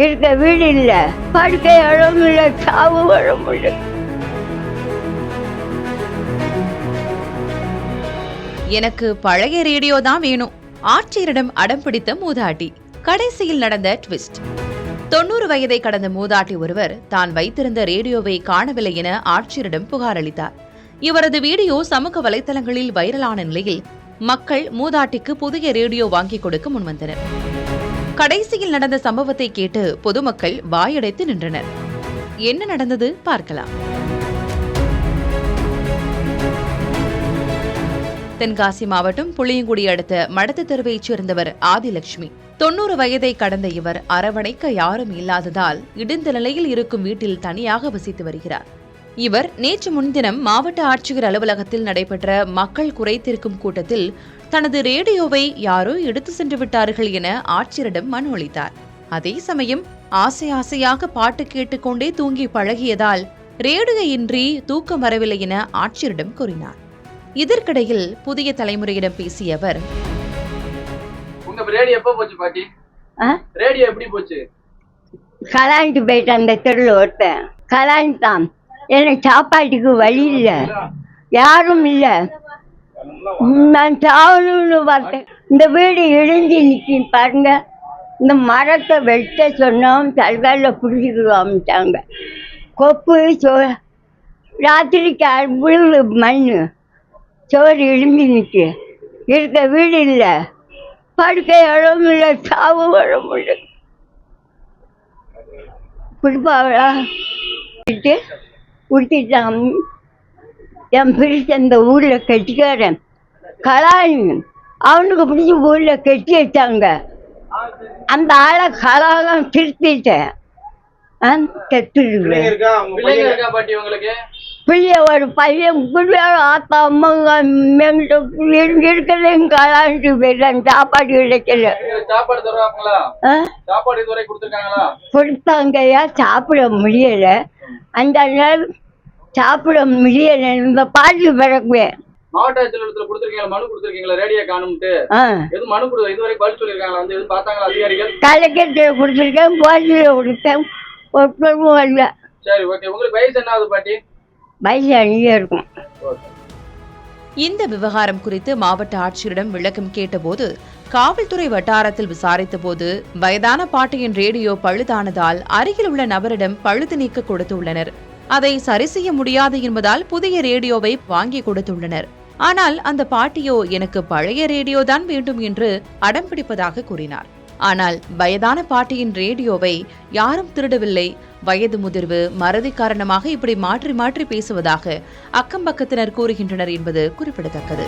இருக்க வீடு இல்ல, படுக்கை இடம் இல்ல, சாவு வர முடியல. எனக்கு பழைய ரேடியோ தான் வேணும். ஆட்சியரிடம் அடம் பிடித்த மூதாட்டி. கடைசியில் நடந்த ட்விஸ்ட். 90 வயதை கடந்த மூதாட்டி ஒருவர் தான் வைத்திருந்த ரேடியோவை காணவில்லை என ஆட்சியரிடம் புகார் அளித்தார். இவரது வீடியோ சமூக வலைதளங்களில் வைரலான நிலையில் மக்கள் மூதாட்டிக்கு புதிய ரேடியோ வாங்கி கொடுக்க முன்வந்தனர். கடைசியில் நடந்த சம்பவத்தை கேட்டு பொதுமக்கள் வாயடைத்து நின்றனர். என்ன நடந்தது பார்க்கலாம். தென்காசி மாவட்டம் புளியங்குடி அடுத்த மடத்து தெருவைச் சேர்ந்தவர் ஆதிலட்சுமி. 90 வயதை கடந்த இவர் அரவணைக்க யாரும் இல்லாததால் இடிந்த நிலையில் இருக்கும் வீட்டில் தனியாக வசித்து வருகிறார். இவர் நேற்று முன்தினம் மாவட்ட ஆட்சியர் அலுவலகத்தில் நடைபெற்ற மக்கள் குறைதீர்க்கும் கூட்டத்தில் தனது ரேடியோவை யாரோ எடுத்து சென்று விட்டார்கள் என ஆட்சியரிடம் மனு அளித்தார். அதே சமயம் ஆசையாக பாட்டு கேட்டுக்கொண்டே தூங்கி பழகியதால் ரேடியோ இன்றி தூக்கம் வரவில்லை என ஆட்சியரிடம் கூறினார். இதற்கிடையில் புதிய தலைமுறையிடம் பேசிய அவர், கலாண்டு போயிட்டு அந்த தெருவில் ஒருத்தன் கலாண்டான். எனக்கு சாப்பாட்டுக்கு வழி இல்லை, யாரும் இல்லை, நான் சாவணும்னு பார்த்தேன். இந்த வீடு இடிஞ்சு நிற்கி பாருங்க. இந்த மரத்தை வெட்ட சொன்னோம், தல்காலில் பிடிச்சிக்கிடுவாமிட்டாங்க. கொப்பு ராத்திரிக்கு விழுது மண், சோறு இடிஞ்சு நிற்கி. இருக்க வீடு இல்லை, படுக்கை இடம் இல்லை, சாவு வர முடியல. குடிப்பாவளா உடுத்திட்டான். என் பிடிச்ச அந்த ஊரில் கெட்டிக்காரன் கலாணி, அவனுக்கு பிடிச்சி ஊரில் கெட்டி வச்சாங்க. அந்த ஆளை கலாகம் திருத்திட்டேன். பிள்ளைய ஒரு பையன் ஆத்தா அம்மா இருக்கிறது கலாண்டு போயிட்டாங்க. சாப்பாடு கிடைக்கல. கொடுத்தாங்கய்யா, சாப்பிட முடியல. அந்த நாள் சாப்பிட முடியல. இந்த பாட்டு பிறக்குவேன். மாவட்ட ஆட்சியர் கொடுத்திருக்கீங்களா, மனு கொடுத்திருக்கீங்களா ரேடியோ காணும்ட்டு? எது மனு கொடுத்து இதுவரை பதில் சொல்லிருக்காங்களா? வந்து எது பார்த்தாங்களா அதிகாரிகள்? கலெக்டர் கொடுத்திருக்கேன், போலீஸ்ல கொடுத்தேன், ஒருத்தரும் வரல. சரி, ஓகே. உங்களுக்கு வயசு என்ன ஆகுது பாட்டி? வயசு அங்கே இருக்கும். இந்த விவகாரம் குறித்து மாவட்ட ஆட்சியரிடம் விளக்கம் கேட்டபோது, காவல்துறை வட்டாரத்தில் விசாரித்த போது வயதான பாட்டியின் ரேடியோ பழுதானதால் அருகில் உள்ள நபரிடம் பழுது நீக்க கொடுத்துள்ளனர். அதை சரி செய்ய முடியாது என்பதால் புதிய ரேடியோவை வாங்கி கொடுத்துள்ளனர். ஆனால் அந்த பாட்டியோ எனக்கு பழைய ரேடியோ தான் வேண்டும் என்று அடம் பிடிப்பதாக கூறினார். ஆனால் வயதான பாட்டியின் ரேடியோவை யாரும் திருடவில்லை, வயது முதிர்வு, மறதி காரணமாக இப்படி மாற்றி மாற்றி பேசுவதாக அக்கம் பக்கத்தினர் கூறுகின்றனர் என்பது குறிப்பிடத்தக்கது.